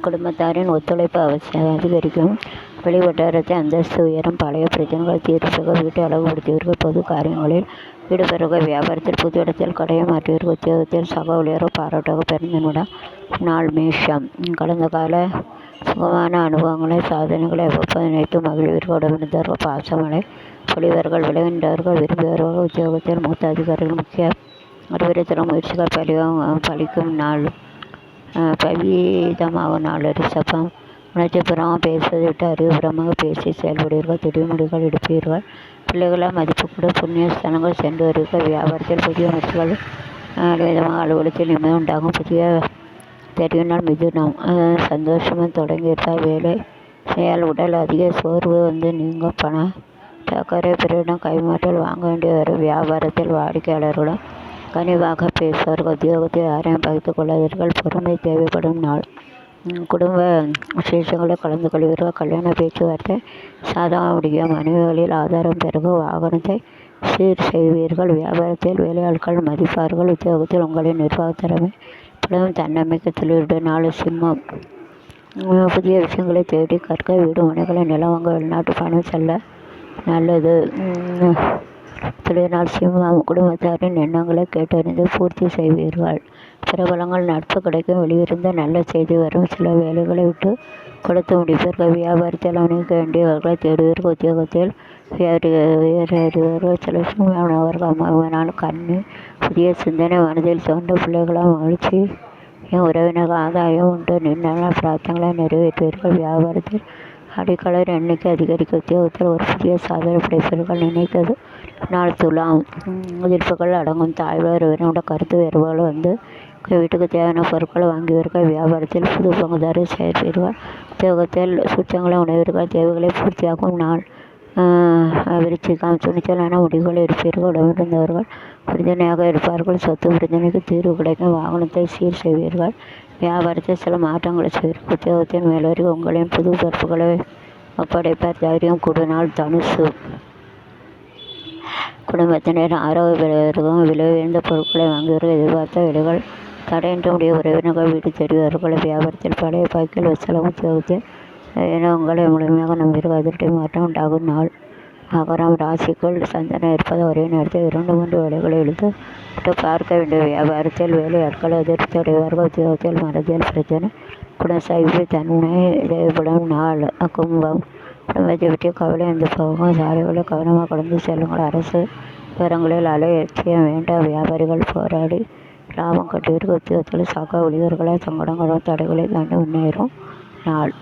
குடும்பத்தாரின் ஒத்துழைப்பு அதிகரிக்கும். வெளி வட்டாரத்தை அந்தஸ்து உயரும். பழைய பிரச்சனைகள் தீர்வு. வீட்டை அழகுபடுத்துவீர்கள். பொது காரியங்களில் ஈடுபடுவர்கள். வியாபாரத்தில் புது இடத்தில் கடையை மாற்றுவீர்கள். உத்தியோகத்தில் சக ஊழியர்கள் பாராட்டாக. பிறந்த நாள் மேஷம். கடந்த கால சுகமான அனுபவங்களை சாதனைகளை அவ்வப்போது நினைத்து மகிழ்வீர்கள். உடனிருந்தவர்கள் பாசமலை பொழிவர்கள். விளைகின்றவர்கள் விரும்புவர்கள். உத்தியோகத்தில் மூத்த அதிகாரிகள் முக்கிய அறிவுறுத்தல் முயற்சிகள் பலிக்கும் நாள். பவீதமாகும் நாள். ரிஷபம். உணர்ச்சிபுறமாக பேசுவதை விட்டு அறிவுபுறமாக பேசி செயல்படுவீர்கள். திடீர்முடிகள் எடுப்பீர்கள். பிள்ளைகளால் மதிப்பு கூட. புண்ணிய ஸ்தலங்கள் சென்று வருவீர்கள். வியாபாரத்தில் புதிய முயற்சிகள் விதமாக அலுவலகத்தில் நிம்மதி உண்டாகும். புதிய தெரிவினால் மிதுனம். சந்தோஷமாக தொடங்கியிருந்தால் வேலை செயல் உடல் அதிக சோர்வு நீங்கும். பண டக்கரை பிறரிடம் கைமாற்றல் வாங்க வேண்டிய வரும். வியாபாரத்தில் வாடிக்கையாளர்களும் கனிவாக பேசுவார்கள். உத்தியோகத்தை யாரையும் பகிர்ந்து கொள்ளாதீர்கள். பொறுமை தேவைப்படும் நாள். குடும்ப விசேஷங்களை கலந்து கொள்வீர்கள். கல்யாண பேச்சுவார்த்தை சாதமாக முடியும். மனைவிகளில் ஆதாரம் பெருகும். வாகனத்தை சீர் செய்வீர்கள். வியாபாரத்தில் வேலையாட்கள் மதிப்பார்கள். உத்தியோகத்தில் உங்களின் நிர்வாகத்திறமை பலவும் தன்னம்பிக்கை துளிர்விட நாள். சிம்மம். புதிய விஷயங்களை தேடி கற்க. வீடு மனைகளை நிலம் வாங்க. வெளிநாட்டு பணம் செல்ல நல்லது. நாள். சிம்மம். குடும்பத்தாரின் எண்ணங்களை கேட்டறிந்து பூர்த்தி செய்வீர்கள். பிரபலங்கள் நட்பு கிடைக்கும். வெளியிருந்த நல்ல செய்தி வரும். சில வேலைகளை விட்டு கொடுத்து முடிப்பீர்கள். வியாபாரத்தில் அணிக்க வேண்டியவர்களை தேடுவீர்கள். உத்தியோகத்தில் உயர்வீர்கள். சில சுமையானவர்கள் அம்மாவினால் கண்ணி புதிய சிந்தனை மனதில் தோன்ற. பிள்ளைகளால் மகிழ்ச்சி உறவினர்கள் ஆதாயம் உண்டு. நின்றான பிரார்த்தங்களை நிறைவேற்றுவீர்கள். வியாபாரத்தில் அடிக்கலர் எண்ணிக்கை அதிகரிக்கும். உத்தியோகத்தில் ஒரு புதிய சாதனை படைப்பீர்கள். நினைத்தது நாள். துலாம். எதிர்ப்புகள் அடங்கும். தாழ்வார் உறவினரோட கருத்து வேறுபாடு வீட்டுக்கு தேவையான பொருட்களை வாங்குவீர்கள். வியாபாரத்தில் புது பங்குதாரை சேர்ப்பீர்கள். உத்தியோகத்தில் சுற்றங்களை உணவீர்கள். தேவைகளை பூர்த்தியாகும் நாள். விருச்சிகம். துணிச்சலான முடிவுகளை எடுப்பீர்கள். உடனிருந்தவர்கள் உறுதுணையாக இருப்பார்கள். சொத்து பிரச்சனைக்கு தீர்வு கிடைக்கும். வாகனத்தை சீர் செய்வீர்கள். வியாபாரத்தில் சில மாற்றங்களை செய்வீர்கள். உத்தியோகத்தின் மேலோரி உங்களின் புது பொறுப்புகளை ஒப்படைப்பார். தைரியம் கூடினால். தனுசு. குடும்பத்தினர் ஆரோக்கியம் விலை உயர்ந்த பொருட்களை வாங்குவீர்கள். எதிர்பார்த்த விலைகள் தடையின்றி முடிய உறவினர்கள் வீடு தெரிவார்கள். வியாபாரத்தில் பழைய பாய்கள் வசலம். உத்தியோகத்தில் உங்களை முழுமையாக நம்புவீர்கள். அதிர்ஷ்ட மாற்றம் உண்டாகும் நாள். மகரம். ராசிக்குள் சந்தனம் இருப்பது ஒரே நேரத்தில் 2-3 வேலைகளை இழுத்து விட்டு பார்க்க வேண்டும். வியாபாரத்தில் வேலையாட்கள் அதிர்ச்சி அடைவார்கள். உத்தியோகத்தில் மனதில் பிரச்சனை குணசைவு தன்மை தேவைப்படும் நாள். கும்பம். குடும்பத்தை பற்றி கவலை போகும். சாலைகளை கவனமாக கடந்து செல்லுங்கள். அரசு விவரங்களில் அலையட்சியம் வேண்டாம். வியாபாரிகள் போராடி லாபம் கட்டுவீர்கள். உத்தியோகத்தில் சக ஊழியர்களை சங்கடங்களும் தடைகளை தாண்டி முன்னேறும் நாள்.